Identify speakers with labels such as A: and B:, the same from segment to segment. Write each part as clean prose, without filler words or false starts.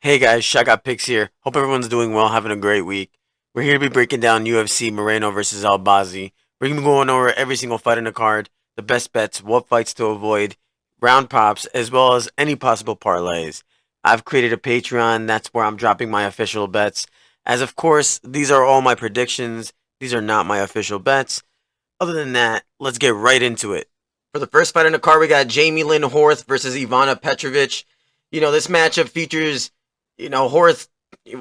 A: Hey guys, Shot Got Picks here. Hope everyone's doing well, having a great week. We're here to be breaking down UFC Moreno versus Albazi. We're going to be going over every single fight in the card, the best bets, what fights to avoid, round props, as well as any possible parlays. I've created a Patreon, that's where I'm dropping my official bets. As of course, these are all my predictions. These are not my official bets. Other than that, let's get right into it. For the first fight in the card, we got Jamie Lynn Horth versus Ivana Petrović. This matchup features Horth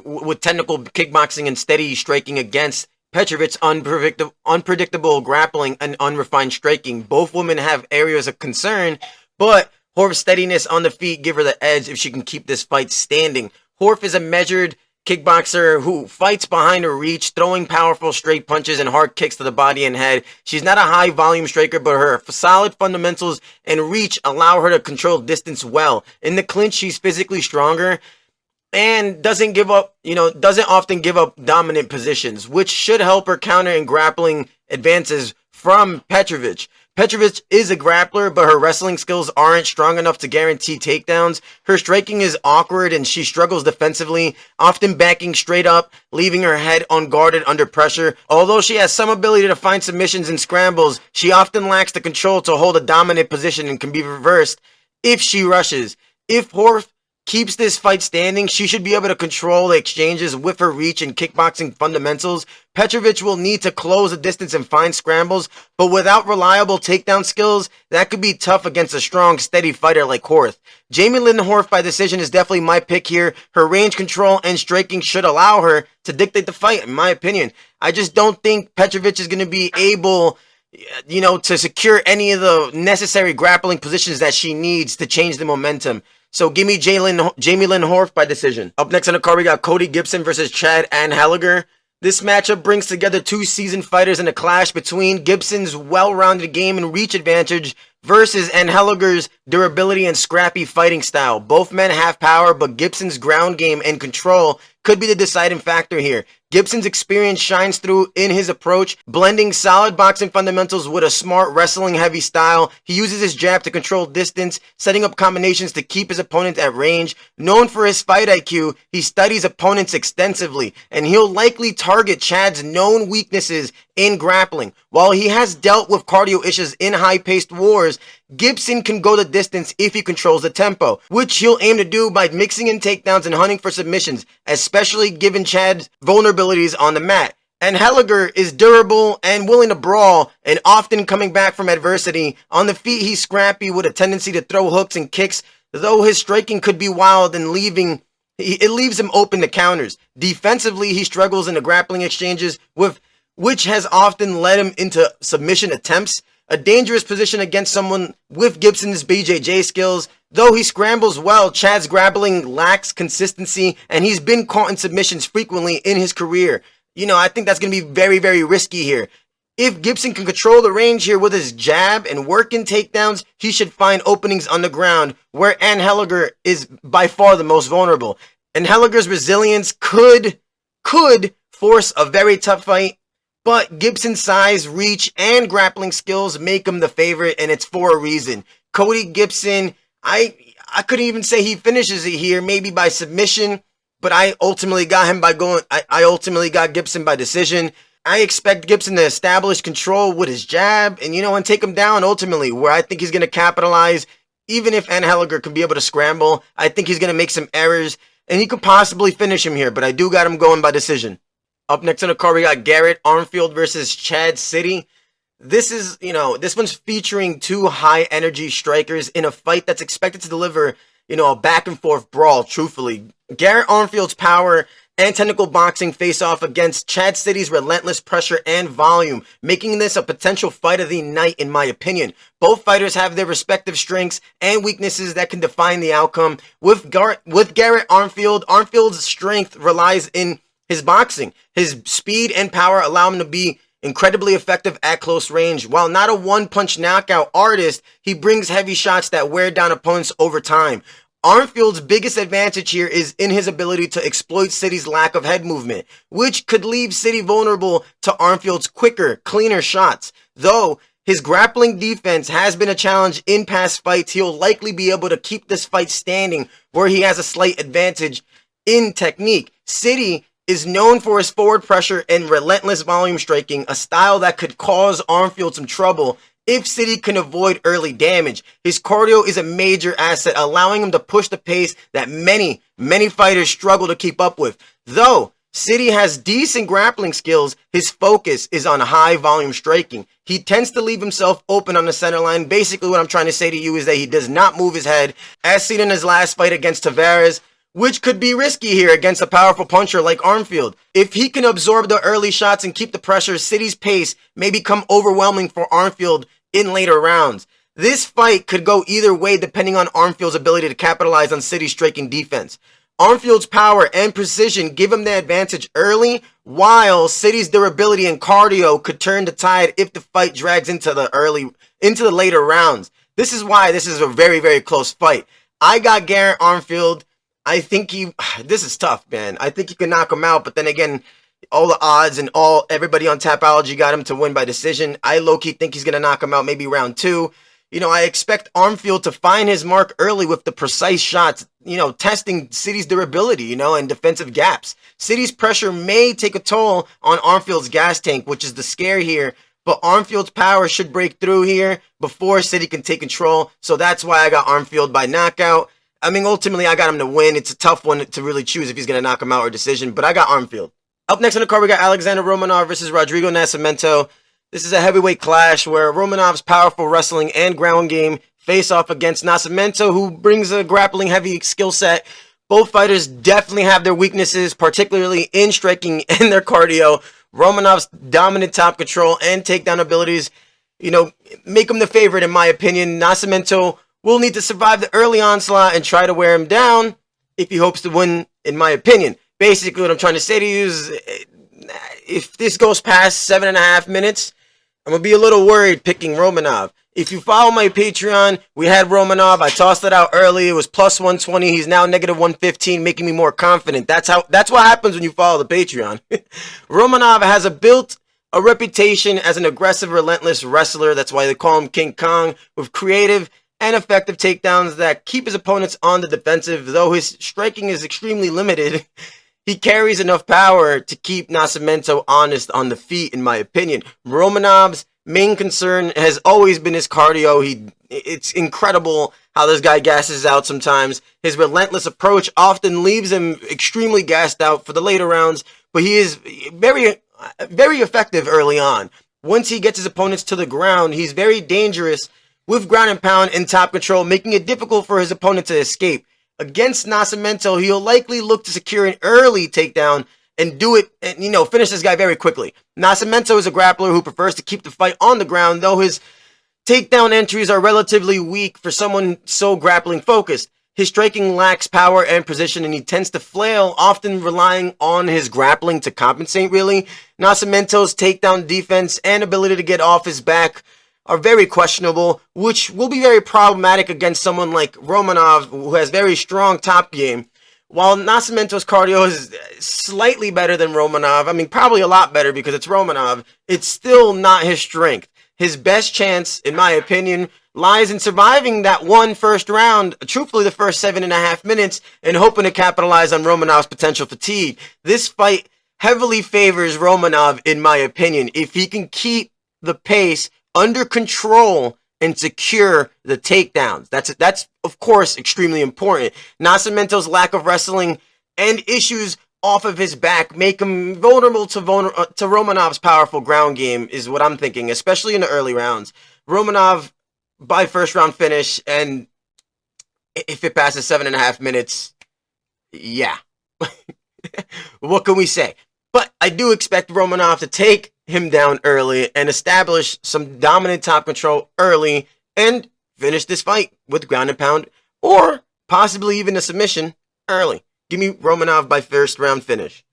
A: with technical kickboxing and steady striking against Petrović unpredictable grappling and unrefined striking. Both women have areas of concern, but Horth's steadiness on the feet give her the edge if she can keep this fight standing. Horth is a measured kickboxer who fights behind her reach, throwing powerful straight punches and hard kicks to the body and head. She's not a high volume striker, but her solid fundamentals and reach allow her to control distance well. In the clinch, she's physically stronger and doesn't often give up dominant positions, which should help her counter in grappling advances from Petrović. Petrović is a grappler, but her wrestling skills aren't strong enough to guarantee takedowns. Her striking is awkward and she struggles defensively, often backing straight up, leaving her head unguarded under pressure. Although she has some ability to find submissions and scrambles, she often lacks the control to hold a dominant position and can be reversed if she rushes. If Horth keeps this fight standing, she should be able to control the exchanges with her reach and kickboxing fundamentals. Petrović will need to close the distance and find scrambles, but without reliable takedown skills, that could be tough against a strong, steady fighter like Horth. Jamie Lynn Horth by decision is definitely my pick here. Her range control and striking should allow her to dictate the fight, in my opinion. I just don't think Petrović is going to be able to secure any of the necessary grappling positions that she needs to change the momentum. So give me Jamie Lynn Horth by decision. Up next on the card, we got Cody Gibson versus Chad Anheliger. This matchup brings together two seasoned fighters in a clash between Gibson's well-rounded game and reach advantage versus Anheliger's durability and scrappy fighting style. Both men have power, but Gibson's ground game and control could be the deciding factor here. Gibson's experience shines through in his approach, blending solid boxing fundamentals with a smart wrestling-heavy style. He uses his jab to control distance, setting up combinations to keep his opponent at range. Known for his fight IQ, he studies opponents extensively, and he'll likely target Chad's known weaknesses in grappling. While he has dealt with cardio issues in high-paced wars, Gibson can go the distance if he controls the tempo, which he'll aim to do by mixing in takedowns and hunting for submissions, especially given Chad's vulnerabilities on the mat. Anheliger is durable and willing to brawl, and often coming back from adversity. On the feet, he's scrappy with a tendency to throw hooks and kicks, though his striking could be wild and it leaves him open to counters. Defensively, he struggles in the grappling exchanges, which has often led him into submission attempts. A dangerous position against someone with Gibson's BJJ skills. Though he scrambles well, Chad's grappling lacks consistency, and he's been caught in submissions frequently in his career. I think that's going to be very, very risky here. If Gibson can control the range here with his jab and work in takedowns, he should find openings on the ground, where Anheliger is by far the most vulnerable. Anheliger's resilience could force a very tough fight, but Gibson's size, reach, and grappling skills make him the favorite, and it's for a reason. Cody Gibson, I couldn't even say he finishes it here, maybe by submission, but I ultimately got Gibson by decision. I expect Gibson to establish control with his jab and take him down ultimately, where I think he's going to capitalize. Even if Anheliger can be able to scramble, I think he's going to make some errors, and he could possibly finish him here, but I do got him going by decision. Up next on the card, we got Garrett Armfield versus Chad Sidey. This one's featuring two high-energy strikers in a fight that's expected to deliver, a back-and-forth brawl, truthfully. Garrett Armfield's power and technical boxing face off against Chad Sidey's relentless pressure and volume, making this a potential fight of the night, in my opinion. Both fighters have their respective strengths and weaknesses that can define the outcome. With Garrett Armfield, Armfield's strength relies in his boxing. His speed and power allow him to be incredibly effective at close range. While not a one-punch knockout artist, he brings heavy shots that wear down opponents over time. Armfield's biggest advantage here is in his ability to exploit Sidey's lack of head movement, which could leave Sidey vulnerable to Armfield's quicker, cleaner shots. Though his grappling defense has been a challenge in past fights, he'll likely be able to keep this fight standing where he has a slight advantage
B: in technique. Sidey is known for his forward pressure and relentless volume striking, a style that could cause Armfield some trouble if Sidey can avoid early damage. His cardio is a major asset, allowing him to push the pace that many fighters struggle to keep up with. Though Sidey has decent grappling skills, his focus is on high volume striking. He tends to leave himself open on the center line. Basically, what I'm trying to say to you is that he does not move his head, as seen in his last fight against Tavares, which could be risky here against a powerful puncher like Armfield. If he can absorb the early shots and keep the pressure, Sidey's pace may become overwhelming for Armfield in later rounds. This fight could go either way depending on Armfield's ability to capitalize on Sidey's striking defense. Armfield's power and precision give him the advantage early, while Sidey's durability and cardio could turn the tide if the fight drags into the later rounds. This is why this is a very close fight. I got Garrett Armfield. I think this is tough, man. I think he can knock him out, but then again, all the odds and everybody on Tapology got him to win by decision. I low-key think he's going to knock him out maybe round 2. I expect Armfield to find his mark early with the precise shots, testing Sidey's durability, and defensive gaps. Sidey's pressure may take a toll on Armfield's gas tank, which is the scare here, but Armfield's power should break through here before Sidey can take control, so that's why I got Armfield by knockout. Ultimately, I got him to win. It's a tough one to really choose if he's going to knock him out or decision, but I got Armfield. Up next on the card, we got Alexander Romanov versus Rodrigo Nascimento. This is a heavyweight clash where Romanov's powerful wrestling and ground game face off against Nascimento, who brings a grappling-heavy skill set. Both fighters definitely have their weaknesses, particularly in striking and their cardio. Romanov's dominant top control and takedown abilities, make him the favorite in my opinion. Nascimento will need to survive the early onslaught and try to wear him down if he hopes to win, in my opinion. Basically, what I'm trying to say to you is, if this goes past 7.5 minutes, I'm going to be a little worried picking Romanov. If you follow my Patreon, we had Romanov. I tossed it out early. It was plus 120. He's now negative 115, making me more confident. That's what happens when you follow the Patreon. Romanov has built a reputation as an aggressive, relentless wrestler. That's why they call him King Kong, with creative and effective takedowns that keep his opponents on the defensive. Though his striking is extremely limited, he carries enough power to keep Nascimento honest on the feet, in my opinion. Romanov's main concern has always been his cardio. It's incredible how this guy gasses out sometimes. His relentless approach often leaves him extremely gassed out for the later rounds, but he is very effective early on. Once he gets his opponents to the ground, he's very dangerous with ground and pound and top control, making it difficult for his opponent to escape. Against Nascimento, he'll likely look to secure an early takedown and do it and, finish this guy very quickly. Nascimento is a grappler who prefers to keep the fight on the ground, though his takedown entries are relatively weak for someone so grappling focused. His striking lacks power and precision, and he tends to flail, often relying on his grappling to compensate, really. Nascimento's takedown defense and ability to get off his back are very questionable, which will be very problematic against someone like Romanov, who has very strong top game. While Nascimento's cardio is slightly better than Romanov, probably a lot better because it's Romanov, it's still not his strength. His best chance, in my opinion, lies in surviving that first round, truthfully the first 7.5 minutes, and hoping to capitalize on Romanov's potential fatigue. This fight heavily favors Romanov, in my opinion, if he can keep the pace under control and secure the takedowns. That's of course extremely important. Nascimento's lack of wrestling and issues off of his back make him vulnerable to Romanov's powerful ground game, is what I'm thinking, especially in the early rounds. Romanov by first round finish, and if it passes 7.5 minutes, yeah. What can we say? But I do expect Romanov to take him down early and establish some dominant top control early and finish this fight with ground and pound, or possibly even a submission early. Give me Romanov by first round finish.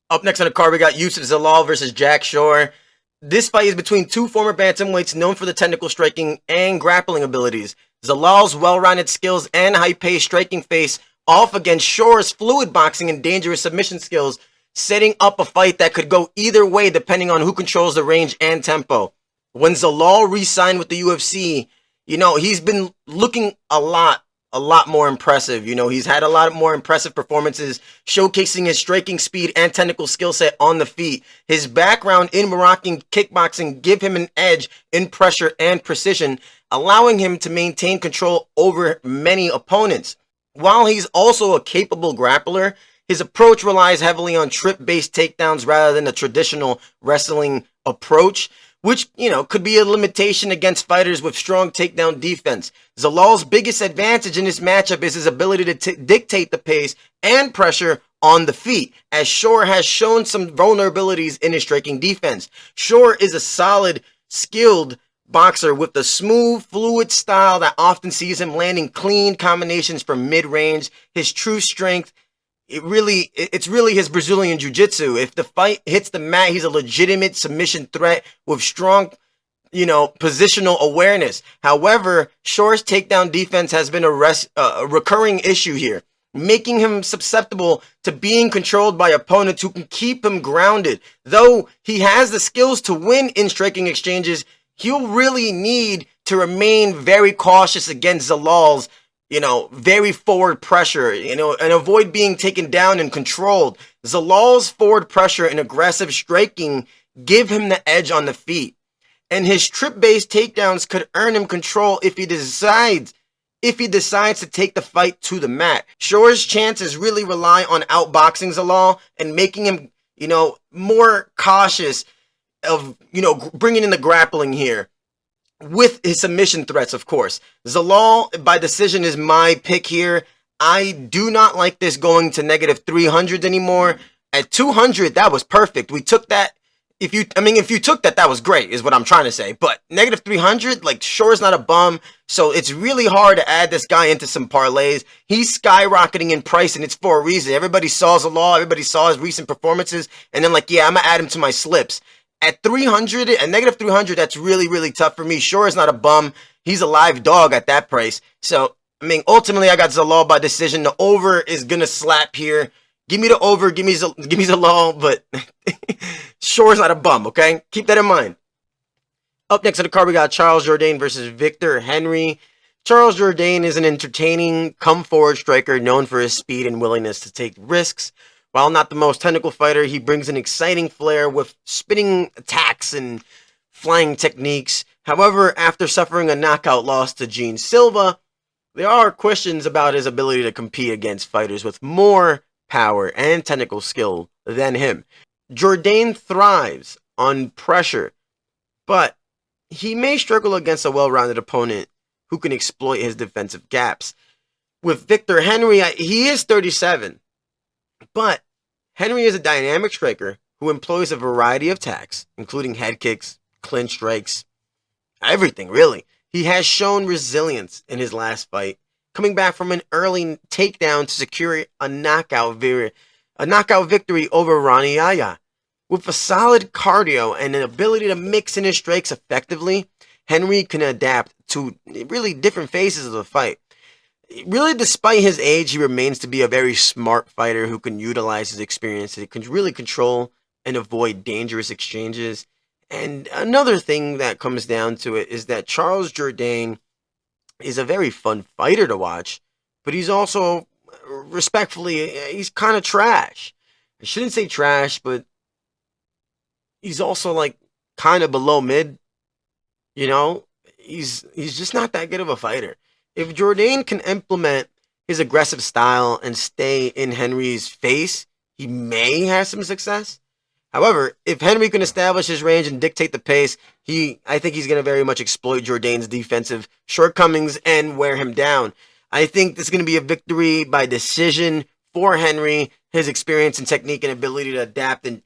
B: Up next on the card, we got Youssef Zalal versus Jack Shore. This fight is between two former bantamweights known for the technical striking and grappling abilities. Zalal's well-rounded skills and high-paced striking face off against Shore's fluid boxing and dangerous submission skills, setting up a fight that could go either way depending on who controls the range and tempo. When Zalal re-signed with the UFC, he's been looking a lot a lot more impressive. You know, he's had a lot more impressive performances, showcasing his striking speed and technical skill set on the feet. His background in Moroccan kickboxing give him an edge in pressure and precision, allowing him to maintain control over many opponents. While he's also a capable grappler, his approach relies heavily on trip-based takedowns rather than the traditional wrestling approach, which, you know, could be a limitation against fighters with strong takedown defense. Zalal's biggest advantage in this matchup is his ability to dictate the pace and pressure on the feet, as Shore has shown some vulnerabilities in his striking defense. Shore is a solid, skilled boxer with a smooth, fluid style that often sees him landing clean combinations from mid-range. His true strength, it's really his Brazilian jiu-jitsu. If the fight hits the mat, he's a legitimate submission threat with strong, you know, positional awareness. However, Shore's takedown defense has been a recurring issue here, making him susceptible to being controlled by opponents who can keep him grounded. Though he has the skills to win in striking exchanges, he'll really need to remain very cautious against Zalal's, you know, very forward pressure, you know, and avoid being taken down and controlled. Zalal's forward pressure and aggressive striking give him the edge on the feet, and his trip-based takedowns could earn him control if he decides to take the fight to the mat. Shore's chances really rely on outboxing Zalal and making him, you know, more cautious of, you know, bringing in the grappling here, with his submission threats, of course. Zalal, by decision, is my pick here. I do not like this going to negative 300 anymore. At 200, that was perfect. We took that. If you took that, that was great, is what I'm trying to say. But negative 300, like, Shore's not a bum, so it's really hard to add this guy into some parlays. He's skyrocketing in price, and it's for a reason. Everybody saw Zalal, everybody saw his recent performances, and then, like, yeah, I'm gonna add him to my slips. At 300, at negative 300, that's really, really tough for me. Shore is not a bum. He's a live dog at that price. So, I mean, ultimately, I got Zalal by decision. The over is going to slap here. Give me the over. Give me Zalal. But Shore is not a bum, okay? Keep that in mind. Up next on the card, we got Charles Jourdain versus Victor Henry. Charles Jourdain is an entertaining, come-forward striker known for his speed and willingness to take risks. While not the most technical fighter, he brings an exciting flair with spinning attacks and flying techniques. However, after suffering a knockout loss to Gene Silva, there are questions about his ability to compete against fighters with more power and technical skill than him. Jourdain thrives on pressure, but he may struggle against a well-rounded opponent who can exploit his defensive gaps. With Victor Henry, he is 37. But Henry is a dynamic striker who employs a variety of attacks, including head kicks, clinch strikes, everything really. He has shown resilience in his last fight, coming back from an early takedown to secure a knockout victory over Ronnie Yaya. With a solid cardio and an ability to mix in his strikes effectively, Henry can adapt to really different phases of the fight. Really, despite his age, he remains to be a very smart fighter who can utilize his experience to really control and avoid dangerous exchanges. And another thing that comes down to it is that Charles Jourdain is a very fun fighter to watch, but he's also, respectfully, he's kind of trash. I shouldn't say trash, but he's also, like, kind of below mid. You know, he's just not that good of a fighter. If Jourdain can implement his aggressive style and stay in Henry's face, he may have some success. However, if Henry can establish his range and dictate the pace, I think he's going to very much exploit Jourdain's defensive shortcomings and wear him down. I think this is going to be a victory by decision for Henry, his experience and technique and ability to adapt. And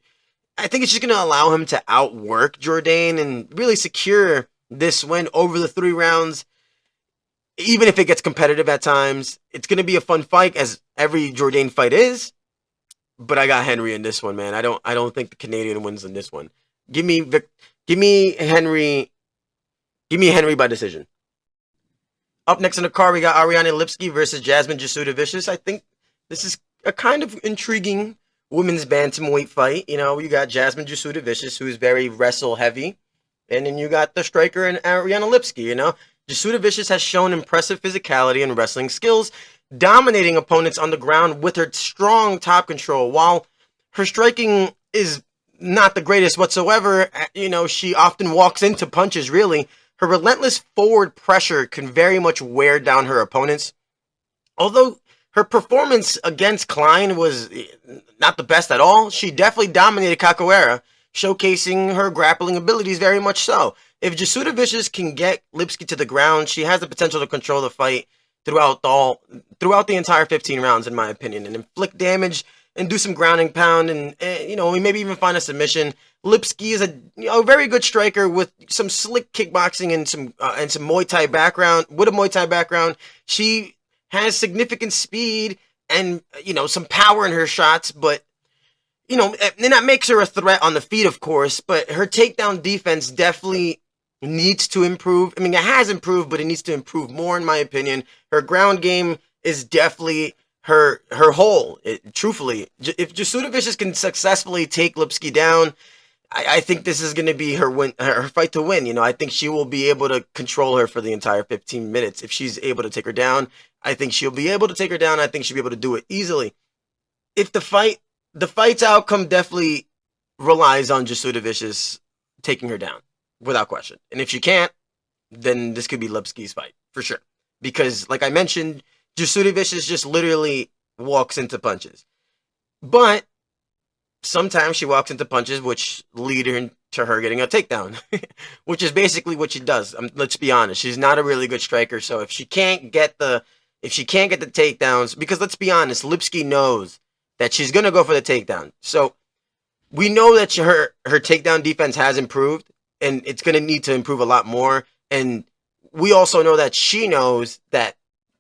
B: I think it's just going to allow him to outwork Jourdain and really secure this win over the 3 rounds. Even if it gets competitive at times, it's going to be a fun fight, as every Jourdain fight is. But I got Henry in this one, man. I don't think the Canadian wins in this one. Give me Henry by decision. Up next on the card, we got Ariane Lipski versus Jasmine Jasudavicius. I think this is a kind of intriguing women's bantamweight fight. You know, you got Jasmine Jasudavicius, who's very wrestle heavy, and then you got the striker and Ariane Lipski. You know, Jasudavicius has shown impressive physicality and wrestling skills, dominating opponents on the ground with her strong top control. While her striking is not the greatest whatsoever, she often walks into punches, really. Her relentless forward pressure can very much wear down her opponents. Although her performance against Klein was not the best at all, she definitely dominated Capoeira, showcasing her grappling abilities very much so. If Jasudavicius can get Lipski to the ground, she has the potential to control the fight throughout the entire 15 rounds, in my opinion, and inflict damage and do some grounding pound and maybe even find a submission. Lipski is a very good striker with some slick kickboxing and some Muay Thai background. With a Muay Thai background, she has significant speed and some power in her shots, but and that makes her a threat on the feet, of course. But her takedown defense definitely needs to improve. I mean, it has improved, but it needs to improve more, in my opinion. Her ground game is definitely her hole. Truthfully, if Jasudavicius can successfully take Lipski down, I think this is going to be her fight to win. I think she will be able to control her for the entire 15 minutes. If she's able to take her down, I think she'll be able to take her down. I think she'll be able to do it easily. If the fight's outcome definitely relies on Jasudavicius taking her down, without question. And if she can't, then this could be Lipski's fight, for sure. Because, like I mentioned, Jasudavicius just literally walks into punches. But sometimes she walks into punches which lead her to her getting a takedown, which is basically what she does. Let's be honest, she's not a really good striker. So if she can't get the takedowns, because let's be honest, Lipski knows that she's gonna go for the takedown. So we know that her takedown defense has improved, and it's gonna need to improve a lot more. And we also know that she knows that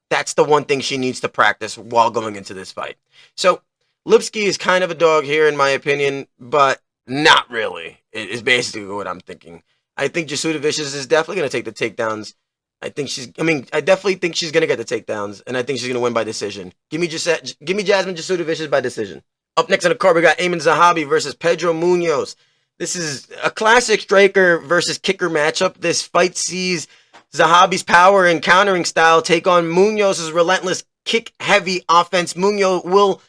B: that's the one thing she needs to practice while going into this fight. So Lipski is kind of a dog here, in my opinion, but not really, is basically what I'm thinking. I think Jasudavicius is definitely going to take the takedowns. I definitely think she's going to get the takedowns, and I think she's going to win by decision. Give me Jasmine Jasudavicius by decision. Up next on the card, we got Aimon Zahabi versus Pedro Munhoz. This is a classic striker versus kicker matchup. This fight sees Zahabi's power and countering style take on Munhoz's relentless kick-heavy offense. Munhoz will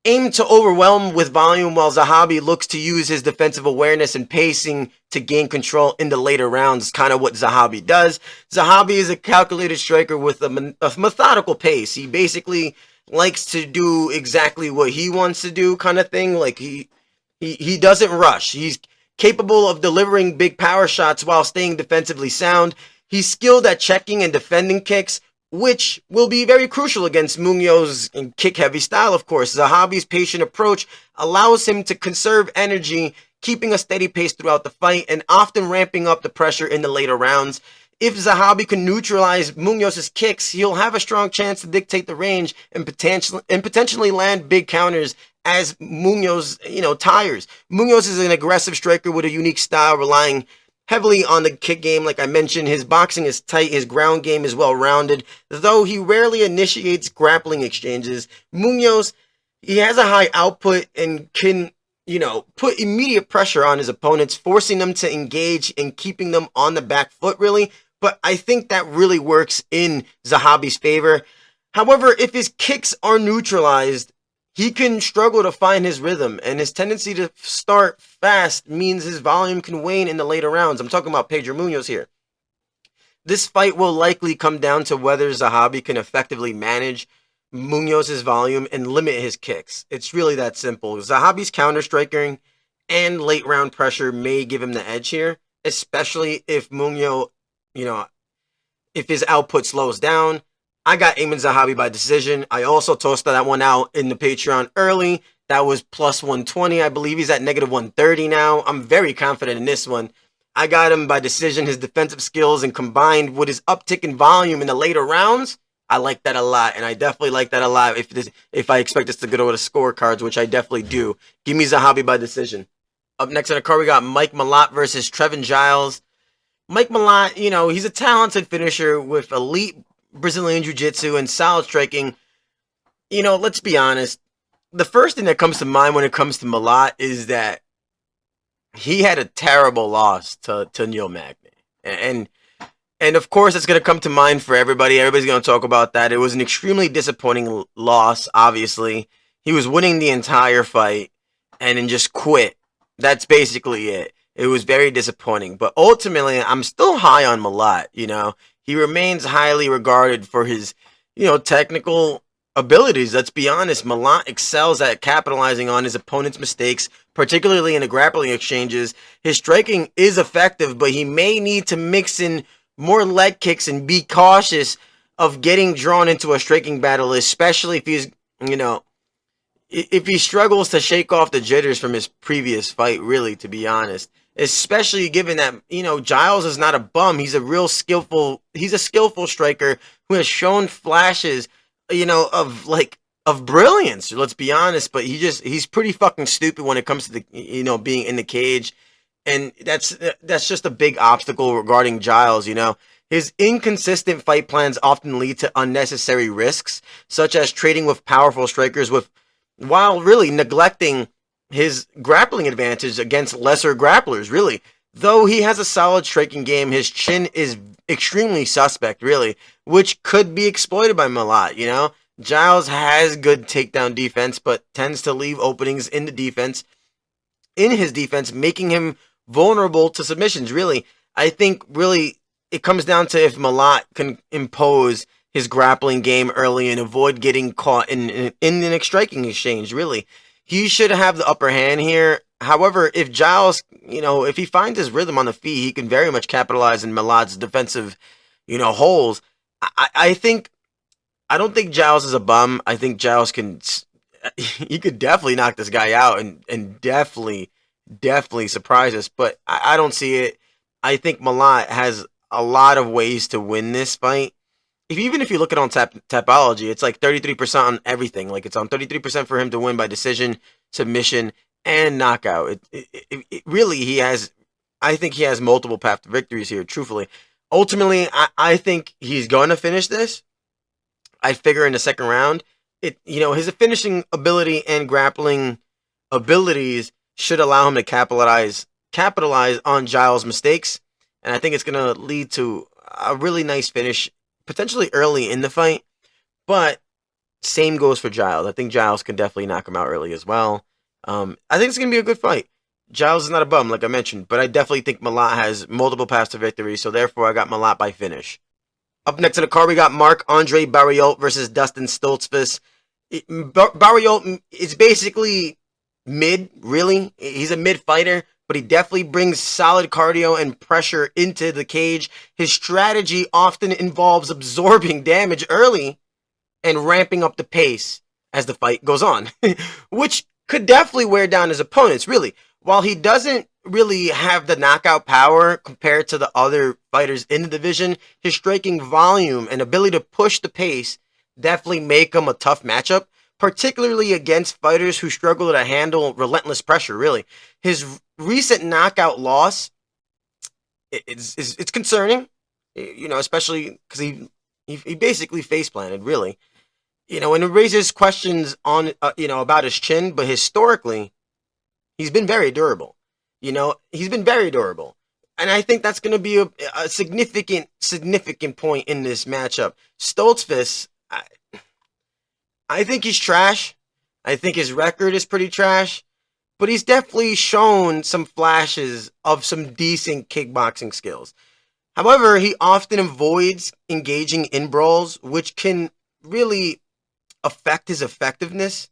B: aim to overwhelm with volume, while Zahabi looks to use his defensive awareness and pacing to gain control in the later rounds. Kind of what Zahabi does. Zahabi is a calculated striker with a methodical pace. He basically likes to do exactly what he wants to do, kind of thing. Like he doesn't rush. He's capable of delivering big power shots while staying defensively sound. He's skilled at checking and defending kicks, which will be very crucial against Munhoz's kick-heavy style, of course. Zahabi's patient approach allows him to conserve energy, keeping a steady pace throughout the fight and often ramping up the pressure in the later rounds. If Zahabi can neutralize Munhoz's kicks, he'll have a strong chance to dictate the range and potentially land big counters as Munhoz, tires. Munhoz is an aggressive striker with a unique style, relying heavily on the kick game. Like I mentioned, his boxing is tight, his ground game is well-rounded, though he rarely initiates grappling exchanges. Munhoz, he has a high output and can, put immediate pressure on his opponents, forcing them to engage and keeping them on the back foot, really. But I think that really works in Zahabi's favor. However, if his kicks are neutralized, he can struggle to find his rhythm, and his tendency to start fast means his volume can wane in the later rounds. I'm talking about Pedro Munhoz here. This fight will likely come down to whether Zahabi can effectively manage Munhoz's volume and limit his kicks. It's really that simple. Zahabi's counter-striking and late round pressure may give him the edge here, especially if Munhoz, if his output slows down. I got Aimon Zahabi by decision. I also tossed that one out in the Patreon early. That was plus 120. I believe he's at negative 130 now. I'm very confident in this one. I got him by decision. His defensive skills and combined with his uptick in volume in the later rounds, I like that a lot. And I definitely like that a lot if I expect this to go to the scorecards, which I definitely do. Give me Zahabi by decision. Up next on the card, we got Mike Malott versus Trevin Giles. Mike Malott, he's a talented finisher with elite Brazilian Jiu-Jitsu and solid striking. Let's be honest. The first thing that comes to mind when it comes to Malott is that he had a terrible loss to Neil Magny. And And of course, it's going to come to mind for everybody. Everybody's going to talk about that. It was an extremely disappointing loss, obviously. He was winning the entire fight and then just quit. That's basically it. It was very disappointing. But ultimately, I'm still high on Malott, you know. He remains highly regarded for his, technical abilities. Let's be honest. Malott excels at capitalizing on his opponent's mistakes, particularly in the grappling exchanges. His striking is effective, but he may need to mix in more leg kicks and be cautious of getting drawn into a striking battle, especially if he's, if he struggles to shake off the jitters from his previous fight, really, to be honest. Especially given that, Giles is not a bum. He's a skillful striker who has shown flashes, of brilliance, let's be honest, but he's pretty fucking stupid when it comes to the, being in the cage. And that's just a big obstacle regarding Giles, His inconsistent fight plans often lead to unnecessary risks, such as trading with powerful strikers while really neglecting his grappling advantage against lesser grapplers, really. Though he has a solid striking game, his chin is extremely suspect, really, which could be exploited by Malott, Giles has good takedown defense, but tends to leave openings in his defense, making him vulnerable to submissions, really. I think, really, it comes down to if Malott can impose his grappling game early and avoid getting caught in an striking exchange, really. He should have the upper hand here. However, if Giles, if he finds his rhythm on the feet, he can very much capitalize in Malott's defensive, holes. I don't think Giles is a bum. I think Giles he could definitely knock this guy out and definitely surprise us, but I don't see it. I think Malott has a lot of ways to win this fight. Even if you look at it on Tapology, it's like 33% on everything. Like, it's on 33% for him to win by decision, submission, and knockout. It really, I think he has multiple path to victories here, truthfully. Ultimately, I think he's going to finish this. I figure in the second round, his finishing ability and grappling abilities should allow him to capitalize on Giles' mistakes. And I think it's going to lead to a really nice finish, potentially early in the fight. But same goes for Giles. I think Giles can definitely knock him out early as well. I think it's going to be a good fight. Giles is not a bum, like I mentioned, but I definitely think Malott has multiple paths to victory, so therefore I got Malott by finish. Up next in the card, we got Marc-Andre Barriault versus Dustin Stoltzfus. Barriault is basically mid, really. He's a mid fighter, but he definitely brings solid cardio and pressure into the cage. His strategy often involves absorbing damage early and ramping up the pace as the fight goes on, which could definitely wear down his opponents, really. While he doesn't really have the knockout power compared to the other fighters in the division, his striking volume and ability to push the pace definitely make him a tough matchup, particularly against fighters who struggle to handle relentless pressure, really. His recent knockout loss, it's concerning, especially because he basically face planted, really. And it raises questions on, about his chin, but historically, he's been very durable. He's been very durable. And I think that's going to be a significant point in this matchup. Stoltzfus, I think he's trash. I think his record is pretty trash. But he's definitely shown some flashes of some decent kickboxing skills. However, he often avoids engaging in brawls, which can really affect his effectiveness.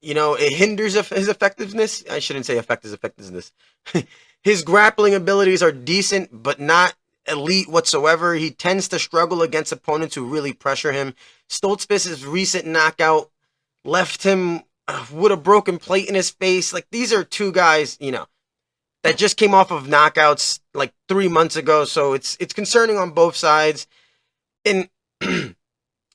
B: It hinders his effectiveness. I shouldn't say affect his effectiveness. His grappling abilities are decent, but not elite whatsoever. He tends to struggle against opponents who really pressure him. Stoltzfus' recent knockout left him with a broken plate in his face. Like, these are two guys, that just came off of knockouts like 3 months ago. So it's concerning on both sides. And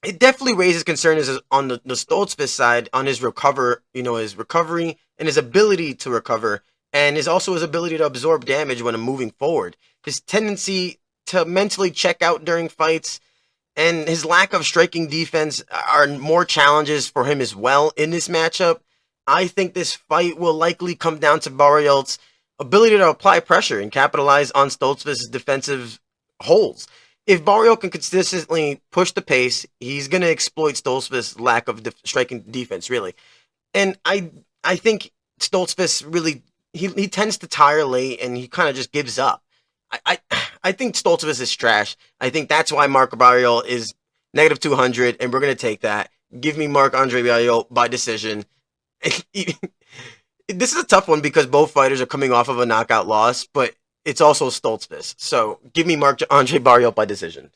B: it definitely raises concerns on the Stoltzfus side, on his his recovery and his ability to recover, and his ability to absorb damage when moving forward. His tendency to mentally check out during fights and his lack of striking defense are more challenges for him as well in this matchup. I think this fight will likely come down to Barriault's ability to apply pressure and capitalize on Stoltzfus' defensive holes. If Barriault can consistently push the pace, he's going to exploit Stoltzfus' lack of striking defense, really. And I think Stoltzfus really, he tends to tire late and he kind of just gives up. I think Stoltzfus is trash. I think that's why Marc Barriault is negative 200, and we're going to take that. Give me Marc-Andre Barriault by decision. This is a tough one because both fighters are coming off of a knockout loss, but it's also Stoltzfus. So give me Marc-Andre Barriault by decision.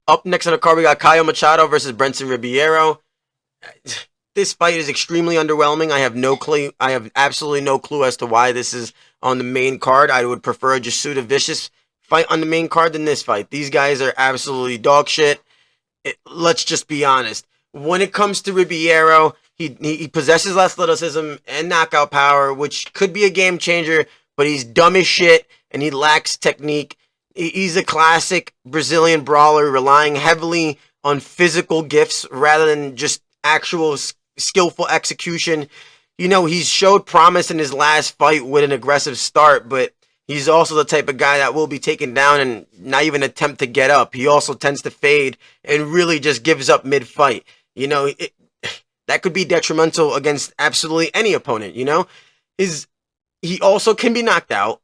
B: Up next on the card, we got Caio Machado versus Brenson Ribeiro. This fight is extremely underwhelming. I have no clue. I have absolutely no clue as to why this is on the main card. I would prefer a Jasudavicius fight on the main card than this fight. These guys are absolutely dog shit. Let's just be honest. When it comes to Ribeiro, he possesses athleticism and knockout power, which could be a game changer, but he's dumb as shit and he lacks technique. He's a classic Brazilian brawler relying heavily on physical gifts rather than just actual skillful execution. You know, he's showed promise in his last fight with an aggressive start, but he's also the type of guy that will be taken down and not even attempt to get up. He also tends to fade and really just gives up mid-fight. You know, that could be detrimental against absolutely any opponent, you know? He also can be knocked out,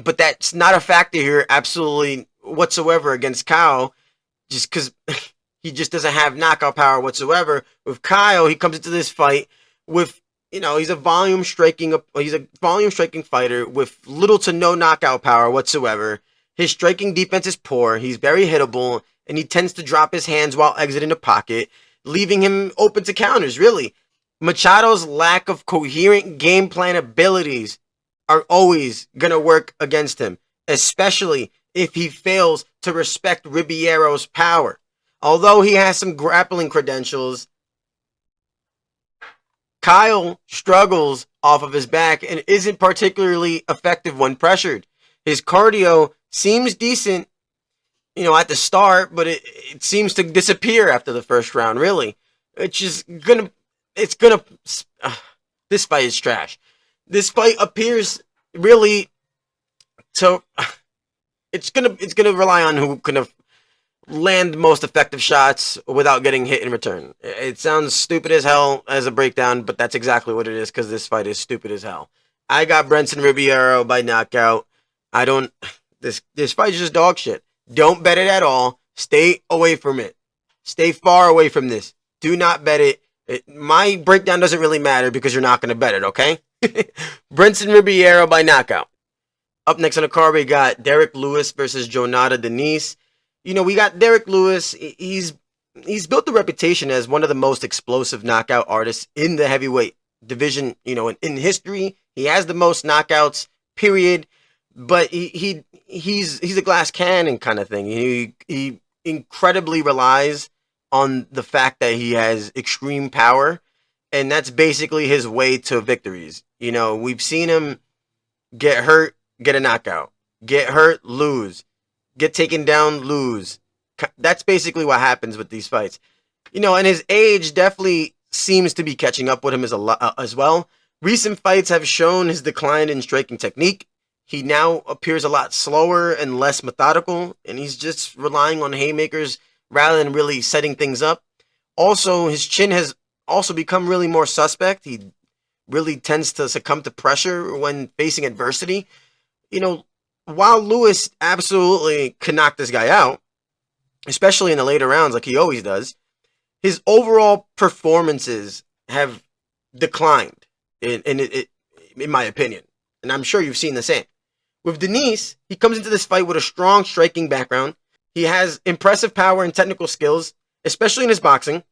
B: but that's not a factor here absolutely whatsoever against Caio, just because he just doesn't have knockout power whatsoever. With Caio, he comes into this fight with, you know, he's a volume striking fighter with little to no knockout power whatsoever. His striking defense is poor. He's very hittable, and he tends to drop his hands while exiting the pocket, leaving him open to counters, really. Machado's lack of coherent game plan abilities are always going to work against him, especially if he fails to respect Ribeiro's power. Although he has some grappling credentials, Caio struggles off of his back and isn't particularly effective when pressured. His cardio seems decent, you know, at the start, but it seems to disappear after the first round, really. This fight is trash. This fight appears really to, it's gonna rely on who can land most effective shots without getting hit in return. It sounds stupid as hell as a breakdown, but that's exactly what it is because this fight is stupid as hell. I got Brenson Ribeiro by knockout. This fight is just dog shit. Don't bet it at all. Stay away from it. Stay far away from this. Do not bet it. My breakdown doesn't really matter because you're not going to bet it, okay? Brenson Ribeiro by knockout. Up next on the card, we got Derek Lewis versus Jonata Diniz. You know, we got Derek Lewis. He's built the reputation as one of the most explosive knockout artists in the heavyweight division, you know, in history. He has the most knockouts, period. But he's a glass cannon kind of thing. He incredibly relies on the fact that he has extreme power, and that's basically his way to victories. You know, we've seen him get hurt, get a knockout, get hurt, lose, get taken down, lose. That's basically what happens with these fights. You know, and his age definitely seems to be catching up with him as well. Recent fights have shown his decline in striking technique. He now appears a lot slower and less methodical, and he's just relying on haymakers rather than really setting things up. Also, his chin has also become really more suspect. He really tends to succumb to pressure when facing adversity. You know, while Lewis absolutely can knock this guy out, especially in the later rounds like he always does, his overall performances have declined, in my opinion. And I'm sure you've seen the same. With Diniz, he comes into this fight with a strong striking background. He has impressive power and technical skills, especially in his boxing.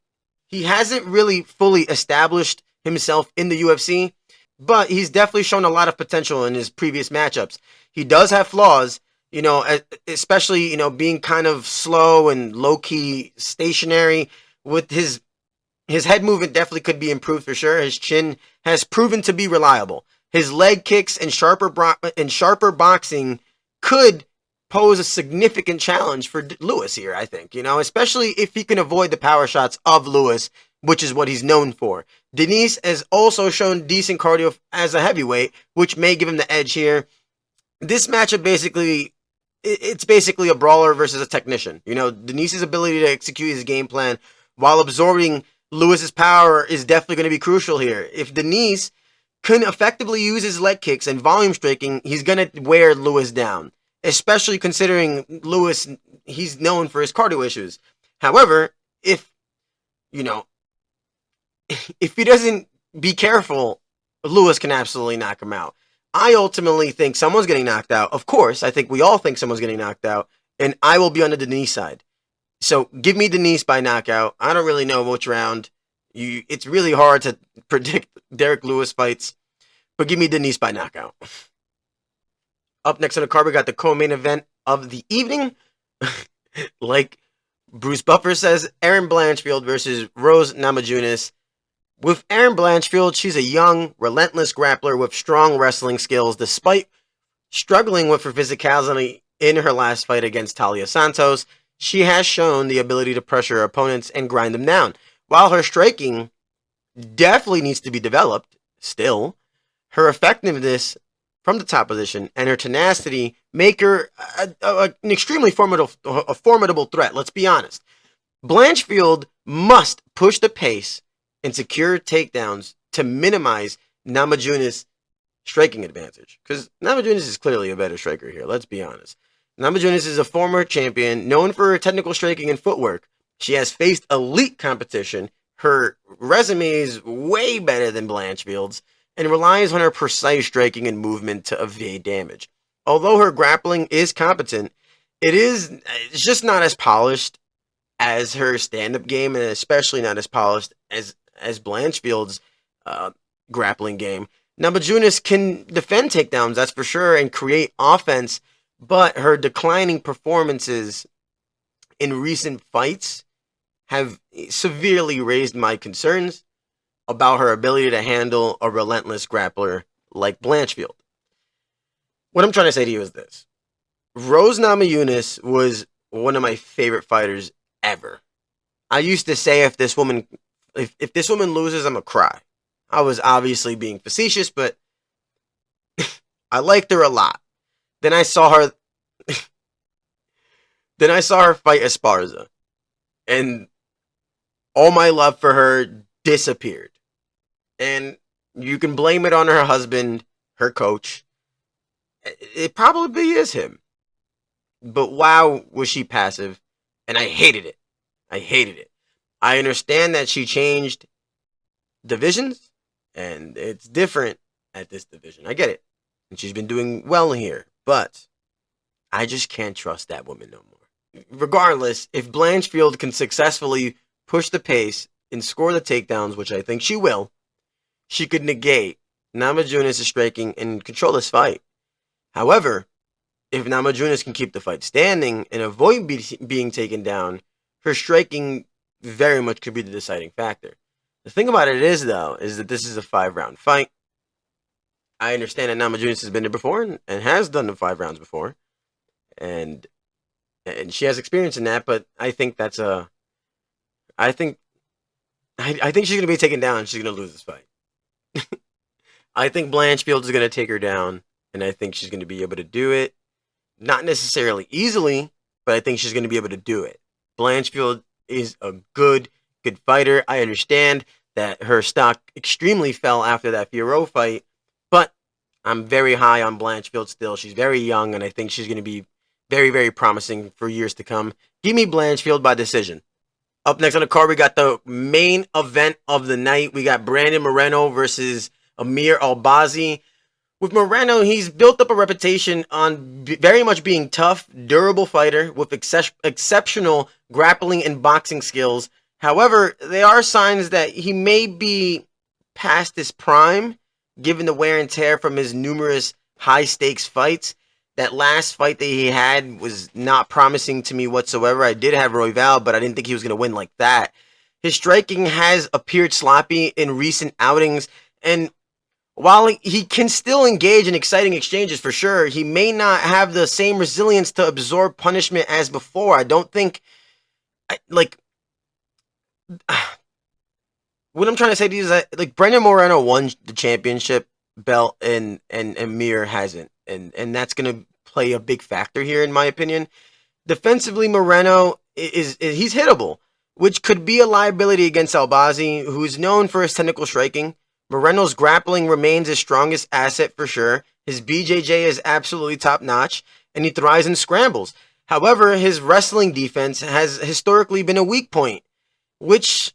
B: He hasn't really fully established himself in the UFC, but he's definitely shown a lot of potential in his previous matchups. He does have flaws, you know, especially, you know, being kind of slow and low-key stationary. With his head movement definitely could be improved for sure. His chin has proven to be reliable. His leg kicks and sharper boxing could pose a significant challenge for Lewis here, I think, you know, especially if he can avoid the power shots of Lewis, which is what he's known for. Diniz has also shown decent cardio as a heavyweight, which may give him the edge here. This matchup basically it's basically a brawler versus a technician. You know, Deniz's ability to execute his game plan while absorbing Lewis's power is definitely going to be crucial here. If Diniz can effectively use his leg kicks and volume striking, he's going to wear Lewis down, especially considering Lewis, he's known for his cardio issues. However, if he doesn't be careful, Lewis can absolutely knock him out. I ultimately think someone's getting knocked out. Of course, I think we all think someone's getting knocked out, and I will be on the Diniz side. So give me Diniz by knockout. I don't really know which round. It's really hard to predict Derek Lewis fights, but give me Diniz by knockout. Up next on the card, we got the co-main event of the evening. Like Bruce Buffer says, Erin Blanchfield versus Rose Namajunas. With Erin Blanchfield, she's a young, relentless grappler with strong wrestling skills, despite struggling with her physicality in her last fight against Talia Santos. She has shown the ability to pressure her opponents and grind them down. While her striking definitely needs to be developed, still, her effectiveness from the top position and her tenacity make her an extremely formidable threat, let's be honest. Blanchfield must push the pace and secure takedowns to minimize Namajunas' striking advantage. Because Namajunas is clearly a better striker here, let's be honest. Namajunas is a former champion known for her technical striking and footwork. She has faced elite competition. Her resume is way better than Blanchfield's and relies on her precise striking and movement to evade damage. Although her grappling is competent, it's just not as polished as her stand-up game, and especially not as polished as Blanchfield's grappling game. Namajunas can defend takedowns, that's for sure, and create offense, but her declining performances in recent fights have severely raised my concerns about her ability to handle a relentless grappler like Blanchfield. What I'm trying to say to you is this. Rose Namajunas was one of my favorite fighters ever. I used to say if this woman loses, I'm gonna cry. I was obviously being facetious, but I liked her a lot. Then I saw her fight Esparza, and all my love for her disappeared. And you can blame it on her husband, her coach. It probably is him. But wow, was she passive, and I hated it. I understand that she changed divisions, and it's different at this division. I get it. And she's been doing well here, but I just can't trust that woman no more. Regardless, if Blanchfield can successfully push the pace and score the takedowns, which I think she will, she could negate Namajunas' striking and control this fight. However, if Namajunas can keep the fight standing and avoid being taken down, her striking very much could be the deciding factor. The thing about it is, though, is that this is a 5-round fight. I understand that Namajunas has been there before and has done the 5 rounds before. And she has experience in that, but I think she's going to be taken down and she's going to lose this fight. I think Blanchfield is going to take her down, and I think she's going to be able to do it. Not necessarily easily, but I think she's going to be able to do it. Blanchfield is a good fighter. I understand that her stock extremely fell after that Fiorot fight, but I'm very high on Blanchfield still. She's very young, and I think she's going to be very, very promising for years to come. Give me Blanchfield by decision. Up next on the card, we got the main event of the night. We got Brandon Moreno versus Amir Albazi. With Moreno, he's built up a reputation on very much being tough, durable fighter with exceptional grappling and boxing skills. However, there are signs that he may be past his prime, given the wear and tear from his numerous high-stakes fights. That last fight that he had was not promising to me whatsoever. I did have Royval, but I didn't think he was going to win like that. His striking has appeared sloppy in recent outings, and while he can still engage in exciting exchanges for sure, he may not have the same resilience to absorb punishment as before. I don't think, what I'm trying to say to you is that, Brandon Moreno won the championship belt and Amir hasn't. And that's going to play a big factor here, in my opinion. Defensively, Moreno he's hittable, which could be a liability against Albazi, who's known for his technical striking. Moreno's grappling remains his strongest asset for sure. His BJJ is absolutely top notch, and he thrives in scrambles. However, his wrestling defense has historically been a weak point, which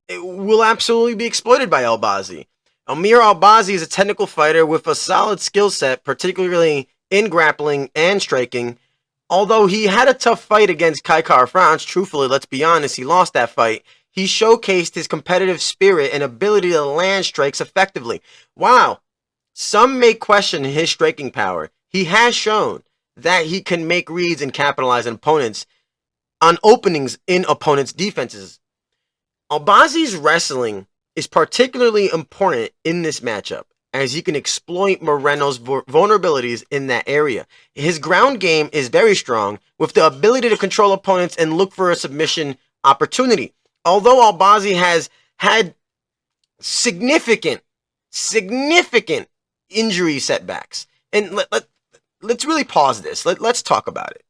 B: will absolutely be exploited by Albazi. Amir Albazi is a technical fighter with a solid skill set, particularly in grappling and striking. Although he had a tough fight against Kai Kara-France, truthfully, let's be honest, he lost that fight. He showcased his competitive spirit and ability to land strikes effectively. Wow, some may question his striking power. He has shown that he can make reads and capitalize on openings in opponents' defenses. Albazi's wrestling is particularly important in this matchup, as he can exploit Moreno's vulnerabilities in that area. His ground game is very strong, with the ability to control opponents and look for a submission opportunity. Although Albazi has had significant injury setbacks, and let's really pause this. Let's talk about it.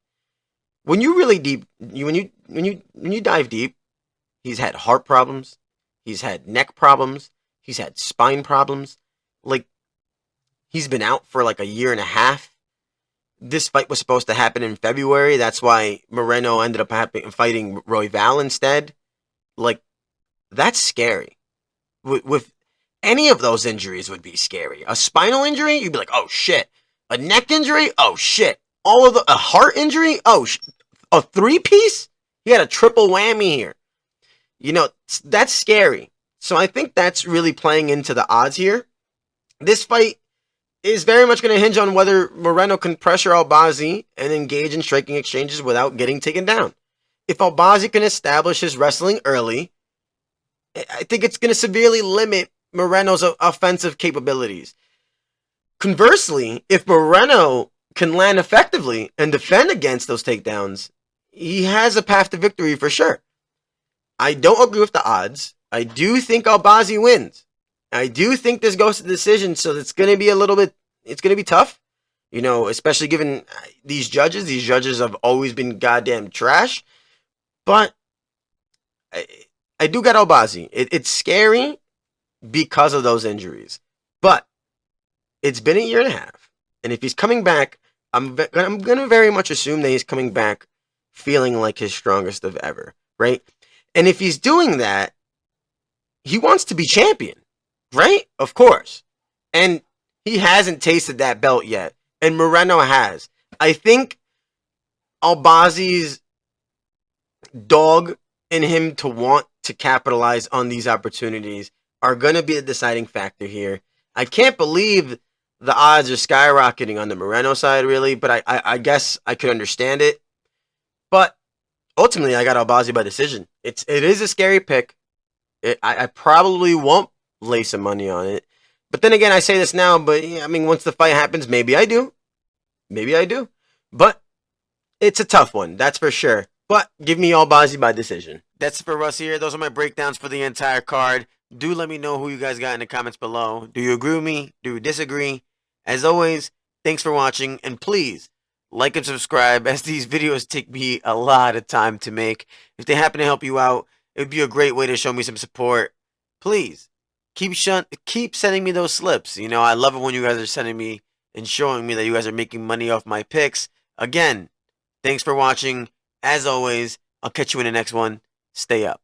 B: When you really when you dive deep, he's had heart problems, he's had neck problems, he's had spine problems. Like, he's been out for like a year and a half. This fight was supposed to happen in February. That's why Moreno ended up fighting Royval instead. Like, that's scary. With any of those injuries would be scary. A spinal injury, you'd be like, oh shit. A neck injury, oh shit. A heart injury, a three-piece? He had a triple whammy here. You know, that's scary. So I think that's really playing into the odds here. This fight is very much going to hinge on whether Moreno can pressure Albazi and engage in striking exchanges without getting taken down. If Albazi can establish his wrestling early, I think it's going to severely limit Moreno's offensive capabilities. Conversely, if Moreno can land effectively and defend against those takedowns, he has a path to victory for sure. I don't agree with the odds. I do think Albazi wins. I do think this goes to decision, so it's going to be it's going to be tough, you know, especially given these judges. These judges have always been goddamn trash, but I do got Albazi. It's scary because of those injuries, but it's been a year and a half, and if he's coming back, I'm going to very much assume that he's coming back feeling like his strongest of ever, right? And if he's doing that, he wants to be champion. Right? Of course. And he hasn't tasted that belt yet. And Moreno has. I think Albazi's dog in him to want to capitalize on these opportunities are going to be a deciding factor here. I can't believe the odds are skyrocketing on the Moreno side, really, but I guess I could understand it. But ultimately, I got Albazi by decision. It is a scary pick. I probably won't lay some money on it. But then again, I say this now, but yeah, I mean, once the fight happens, maybe I do. Maybe I do. But it's a tough one, that's for sure. But give me Albazi by decision. That's for us here. Those are my breakdowns for the entire card. Do let me know who you guys got in the comments below. Do you agree with me? Do you disagree? As always, thanks for watching, and please like and subscribe, as these videos take me a lot of time to make. If they happen to help you out, it would be a great way to show me some support. Please keep sending me those slips. You know, I love it when you guys are sending me and showing me that you guys are making money off my picks. Again, thanks for watching. As always, I'll catch you in the next one. Stay up.